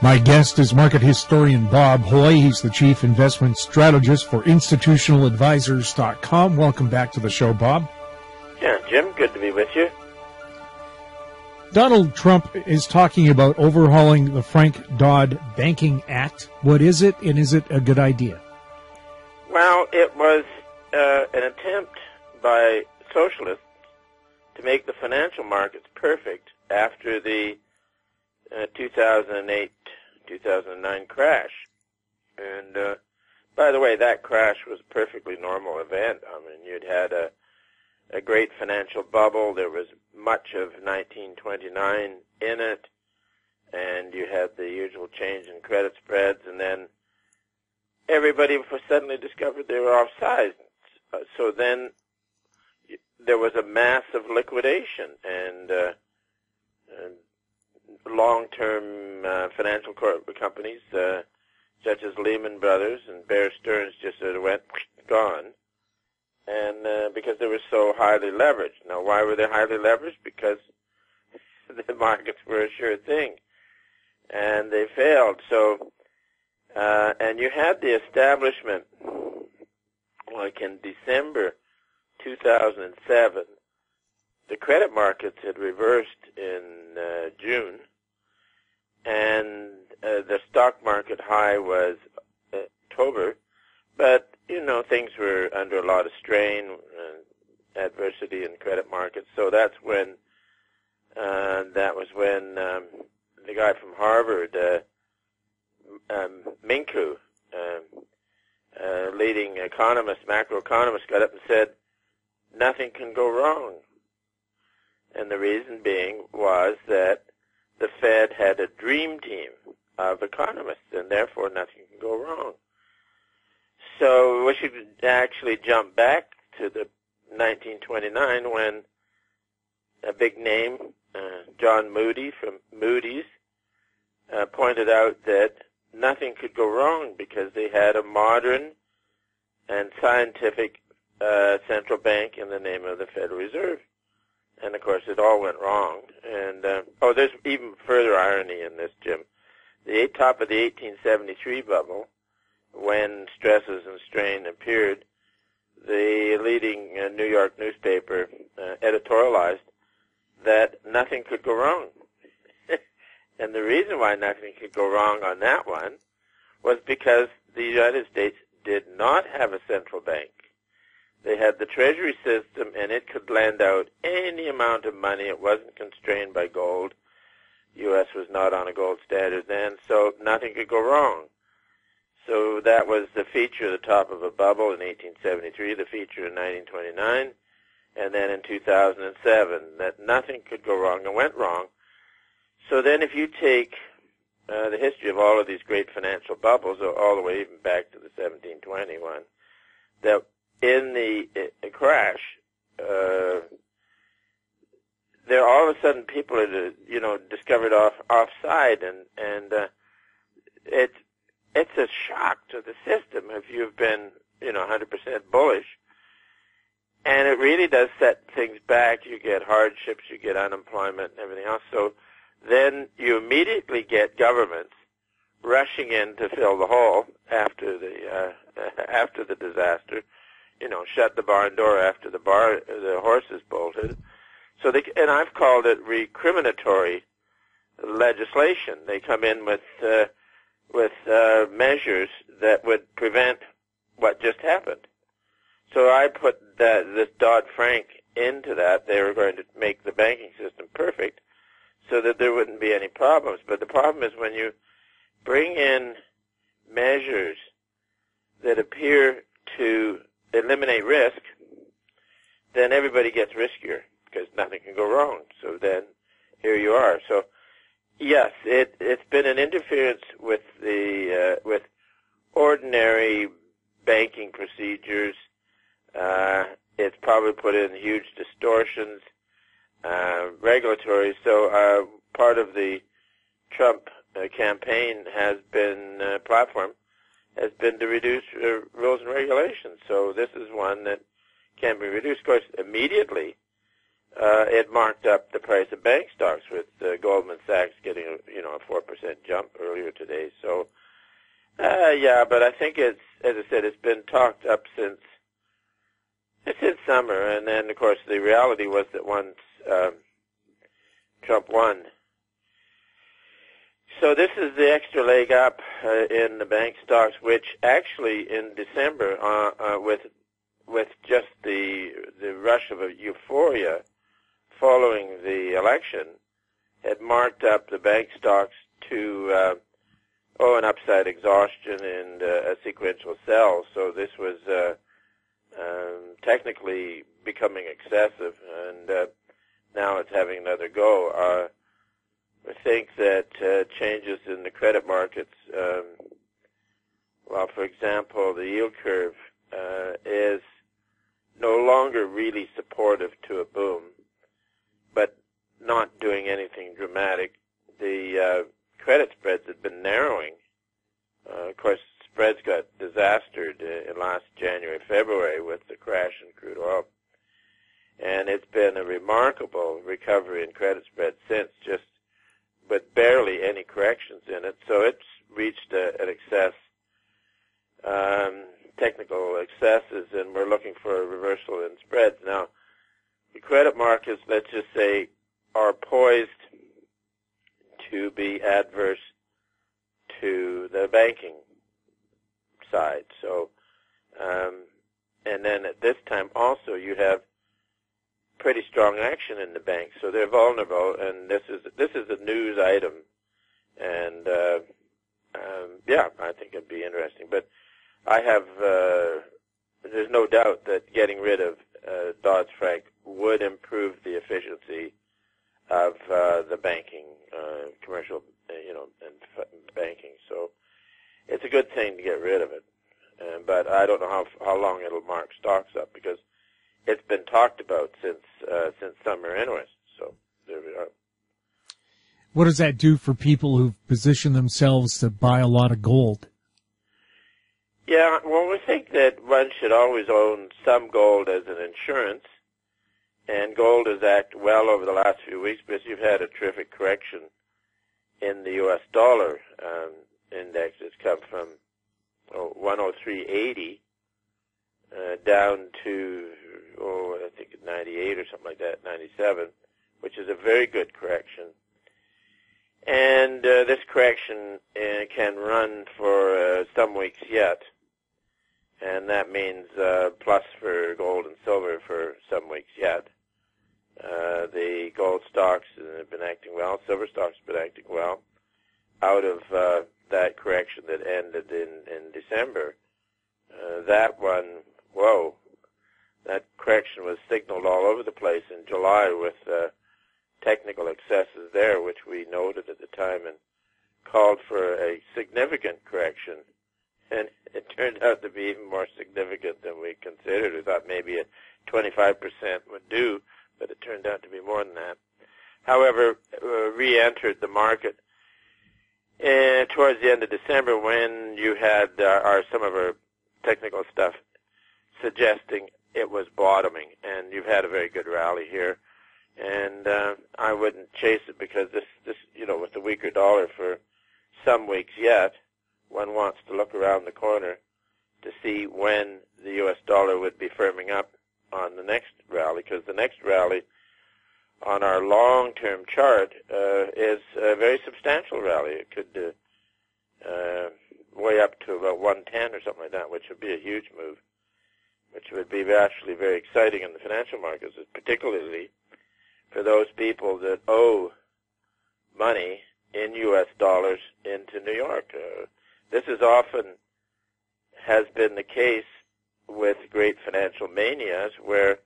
My guest is market historian Bob Hoye. He's the chief investment strategist for institutionaladvisors.com. Welcome back to the show, Bob. Yeah, Jim, good to be with you. Donald Trump is talking about overhauling the Frank-Dodd Banking Act. What is it, and is it a good idea? Well, it was an attempt by socialists to make the financial markets perfect after the 2008-2009 crash. And by the way, that crash was a perfectly normal event. I mean, you'd had a great financial bubble. There was much of 1929 in it, and you had the usual change in credit spreads, and then everybody suddenly discovered they were offside. So then there was a massive liquidation, and long-term financial companies such as Lehman Brothers and Bear Stearns just sort of went gone, and because they were so highly leveraged. Now, why were they highly leveraged? Because the markets were a sure thing, and they failed. So, and you had the establishment, like in December 2007, the credit markets had reversed in June, and the stock market high was October, but, you know, things were under a lot of strain and adversity in credit markets, so that's when, the guy from Harvard, Minku, leading macroeconomist, got up and said, nothing can go wrong. And the reason being was that the Fed had a dream team of economists, and therefore nothing can go wrong. So we should actually jump back to the 1929 when a big name, John Moody from Moody's, pointed out that nothing could go wrong because they had a modern and scientific central bank in the name of the Federal Reserve. And, of course, it all went wrong. And, there's even further irony in this, Jim. The top of the 1873 bubble, when stresses and strain appeared, the leading New York newspaper editorialized that nothing could go wrong. And the reason why nothing could go wrong on that one was because the United States did not have a central bank. They had the Treasury system, and it could lend out any amount of money. It wasn't constrained by gold. U.S. was not on a gold standard then, so nothing could go wrong. So that was the feature at the top of a bubble in 1873, the feature in 1929, and then in 2007, that nothing could go wrong and went wrong. So then if you take the history of all of these great financial bubbles, all the way even back to the 1721, that in the crash, there all of a sudden people are, discovered offside, and it's a shock to the system if you've been, 100% bullish, and it really does set things back. You get hardships, you get unemployment, and everything else. So then you immediately get governments rushing in to fill the hole after the disaster. Shut the barn door after the horses bolted. So and I've called it recriminatory legislation. They come in with measures that would prevent what just happened. So I put this Dodd-Frank into that. They were going to make the banking system perfect so that there wouldn't be any problems. But the problem is when you bring in measures that appear to eliminate risk, then everybody gets riskier because nothing can go wrong. So then here you are. So yes, it's been an interference with with ordinary banking procedures. It's probably put in huge distortions, regulatory. So part of the Trump campaign has been platform has been to reduce rules and regulations. So this is one that can be reduced. Of course, immediately it marked up the price of bank stocks, with Goldman Sachs getting a 4% jump earlier today. So, yeah, but I think it's, as I said, it's been talked up since summer, and then, of course, the reality was that once Trump won. So this is the extra leg up in the bank stocks, which actually in December, with just the rush of euphoria following the election, had marked up the bank stocks to an upside exhaustion and a sequential sell. So this was technically becoming excessive, and now it's having another go. I think that changes in the credit markets, well, for example, the yield curve is no longer really supportive to a boom, but not doing anything dramatic. The credit spreads have been narrowing. Of course, spreads got disastered in last January, February with the crash in crude oil. And it's been a remarkable recovery in credit spreads since, just with barely any corrections in it. So it's reached an excess, technical excesses, and we're looking for a reversal in spreads. Now, the credit markets, let's just say, are poised to be adverse to the banking side. So, and then at this time also you have pretty strong action in the banks, so they're vulnerable, and this is a news item, and yeah, I think it'd be interesting. But I have there's no doubt that getting rid of Dodd-Frank would improve the efficiency of the banking, commercial, and banking. So it's a good thing to get rid of it, but I don't know how long it'll mark stocks up, because it's been talked about since summer anyways. So there we are. What does that do for people who've positioned themselves to buy a lot of gold? Yeah, well, we think that one should always own some gold as an insurance, and gold has acted well over the last few weeks because you've had a terrific correction in the U.S. dollar index. It's come from 103.80 down to, I think 98 or something like that, 97, which is a very good correction. And this correction can run for some weeks yet, and that means plus for gold and silver for some weeks yet. The gold stocks have been acting well. Silver stocks have been acting well out of that correction that ended in December. That one, whoa, that correction was signaled all over the place in July with technical excesses there, which we noted at the time and called for a significant correction. And it turned out to be even more significant than we considered. We thought maybe a 25% would do, but it turned out to be more than that. However, re-entered the market towards the end of December, when you had some of our technical stuff suggesting it was bottoming, and you've had a very good rally here. And I wouldn't chase it, because this with the weaker dollar for some weeks yet, one wants to look around the corner to see when the U.S. dollar would be firming up on the next rally, because the next rally on our long-term chart is a very substantial rally. It could way up to about 110 or something like that, which would be a huge move, which would be actually very exciting in the financial markets, particularly for those people that owe money in U.S. dollars into New York. This is often has been the case with great financial manias, where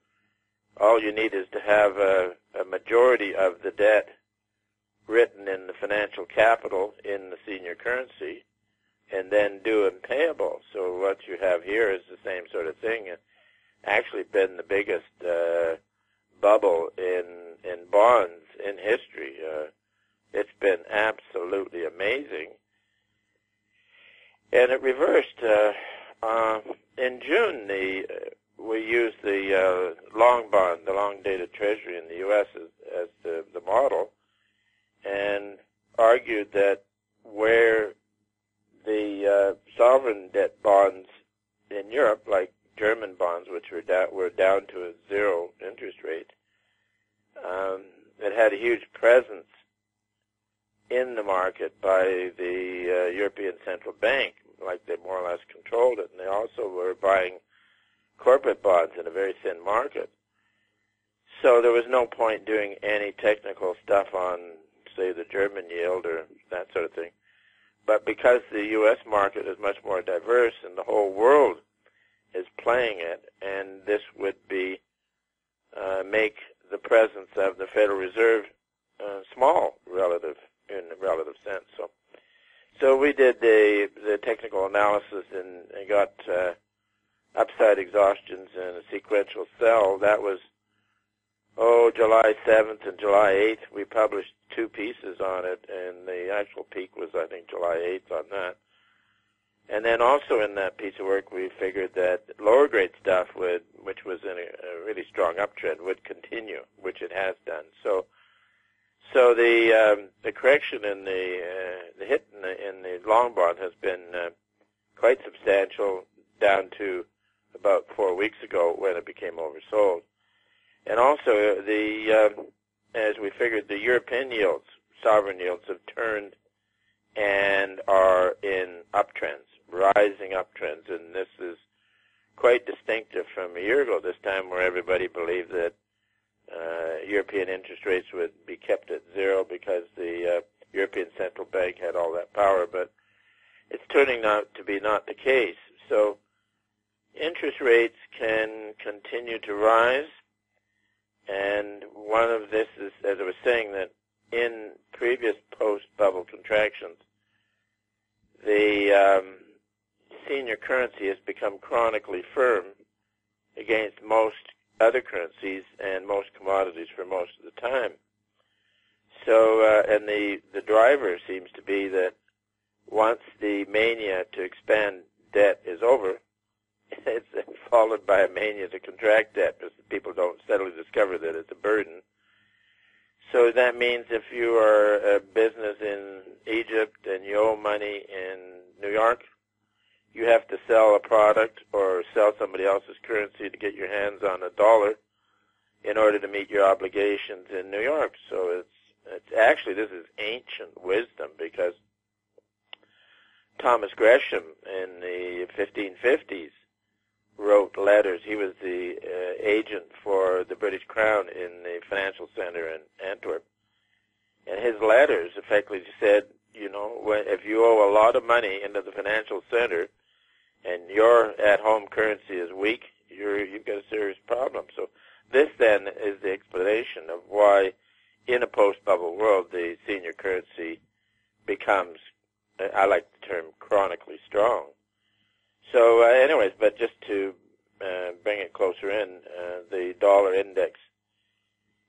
all you need is to have a majority of the debt written in the financial capital in the senior currency, and then due and payable. So what you have here is the same sort of thing. It's actually been the biggest bubble in bonds in history. It's been absolutely amazing. And it reversed. In June, we used the long bond, the long-dated treasury in the U.S. as the model, and argued that where the sovereign debt bonds in Europe, like German bonds, which were down to a zero interest rate, it had a huge presence in the market by the European Central Bank, like they more or less controlled it, and they also were buying corporate bonds in a very thin market. So there was no point doing any technical stuff on, say, the German yield or that sort of thing. But because the U.S. market is much more diverse and the whole world is playing it, and this would be make the presence of the Federal Reserve small in a relative sense. So we did the technical analysis and got upside exhaustions and a sequential sell. That was July 7th and July 8th. We published 2 pieces on it, and the actual peak was, I think, July 8th on that. And then also in that piece of work, we figured that lower grade stuff, which was in a really strong uptrend, would continue, which it has done. So the correction in the hit in the long bond has been quite substantial, down to about 4 weeks ago when it became oversold. And also as we figured, the European yields, sovereign yields, have turned and are in uptrends, rising uptrends, and this is quite distinctive from a year ago, this time where everybody believed that European interest rates would be kept at zero because the European Central Bank had all that power, but it's turning out to be not the case. So interest rates can continue to rise, and one of this is, as I was saying, that in previous post-bubble contractions, the senior currency has become chronically firm against most other currencies and most commodities for most of the time. So, and the driver seems to be that once the mania to expand debt is over, it's followed by a mania to contract debt, because people don't steadily discover that it's a burden. So that means if you are a business in Egypt and you owe money in New York, you have to sell a product or sell somebody else's currency to get your hands on a dollar in order to meet your obligations in New York. So it's actually, this is ancient wisdom, because Thomas Gresham in the 1550s wrote letters. He was the agent for the British Crown in the financial center in Antwerp. And his letters effectively said, you know, if you owe a lot of money into the financial center and your at-home currency is weak, you've got a serious problem. So this then is the explanation of why in a post-bubble world the senior currency becomes, I like the term, chronically strong. So anyways, but just to bring it closer in, the dollar index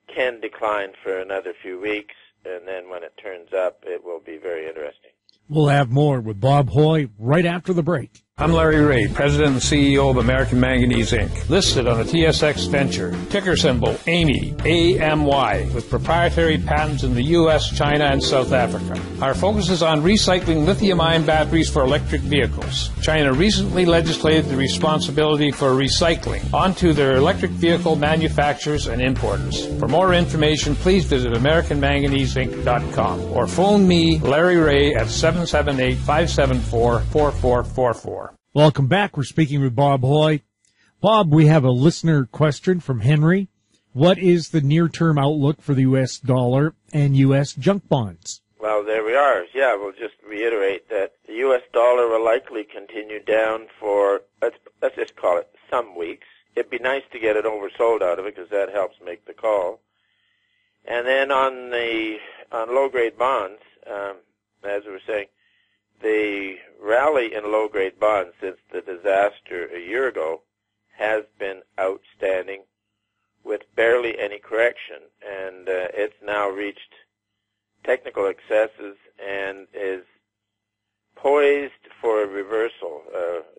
can decline for another few weeks, and then when it turns up, it will be very interesting. We'll have more with Bob Hoye right after the break. I'm Larry Ray, President and CEO of American Manganese, Inc., listed on the TSX Venture, ticker symbol AMY, A-M-Y, with proprietary patents in the U.S., China, and South Africa. Our focus is on recycling lithium-ion batteries for electric vehicles. China recently legislated the responsibility for recycling onto their electric vehicle manufacturers and importers. For more information, please visit AmericanManganeseInc.com or phone me, Larry Ray, at 778-574-4444. Welcome back. We're speaking with Bob Hoye. Bob, we have a listener question from Henry. What is the near-term outlook for the U.S. dollar and U.S. junk bonds? Well, there we are. Yeah, we'll just reiterate that the U.S. dollar will likely continue down for, let's just call it, some weeks. It'd be nice to get it oversold out of it, because that helps make the call. And then on low-grade bonds, as we were saying, the rally in low-grade bonds since the disaster a year ago has been outstanding, with barely any correction, and it's now reached technical excesses and is poised for a reversal.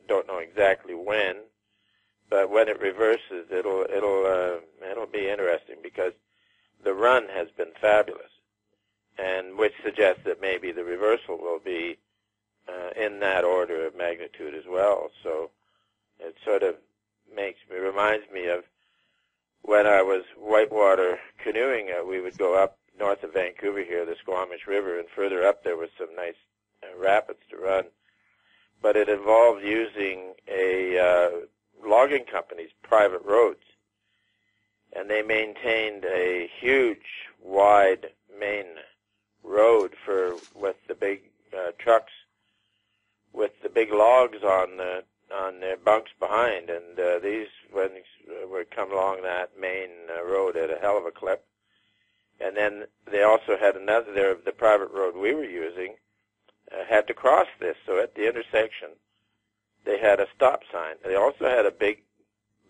Don't know exactly when, but when it reverses, it'll be interesting, because the run has been fabulous, and which suggests that maybe the reversal will be in that order of magnitude as well. So it sort of reminds me of when I was whitewater canoeing. We would go up north of Vancouver here, the Squamish River, and further up there was some nice rapids to run. But it involved using a logging company's private roads, and they maintained a huge, wide main road with the big trucks with the big logs on their bunks behind, and these would come along that main road at a hell of a clip. And then they also had another, the private road we were using had to cross this, so at the intersection they had a stop sign. They also had a big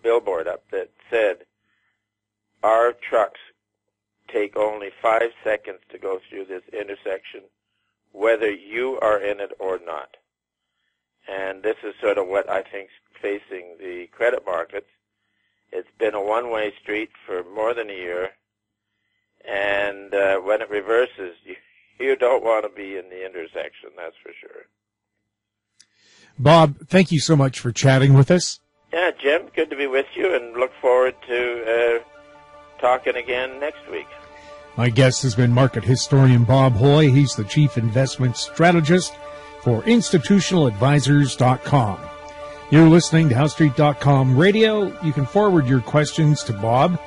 billboard up that said, "Our trucks take only 5 seconds to go through this intersection, whether you are in it or not." And this is sort of what I think is facing the credit markets. It's been a one-way street for more than a year, and when it reverses, you don't want to be in the intersection, that's for sure. Bob, thank you so much for chatting with us. Yeah, Jim, good to be with you, and look forward to talking again next week. My guest has been market historian Bob Hoye. He's the chief investment strategist for institutionaladvisors.com. You're listening to HowStreet.com radio. You can forward your questions to Bob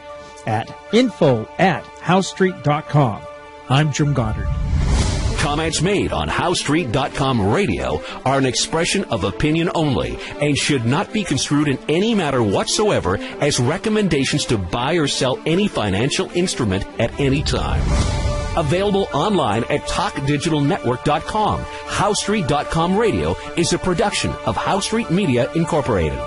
at info@HowStreet.com. I'm Jim Goddard. Comments made on HowStreet.com radio are an expression of opinion only and should not be construed in any matter whatsoever as recommendations to buy or sell any financial instrument at any time. Available online at TalkDigitalNetwork.com. HowStreet.com radio is a production of How Street Media Incorporated.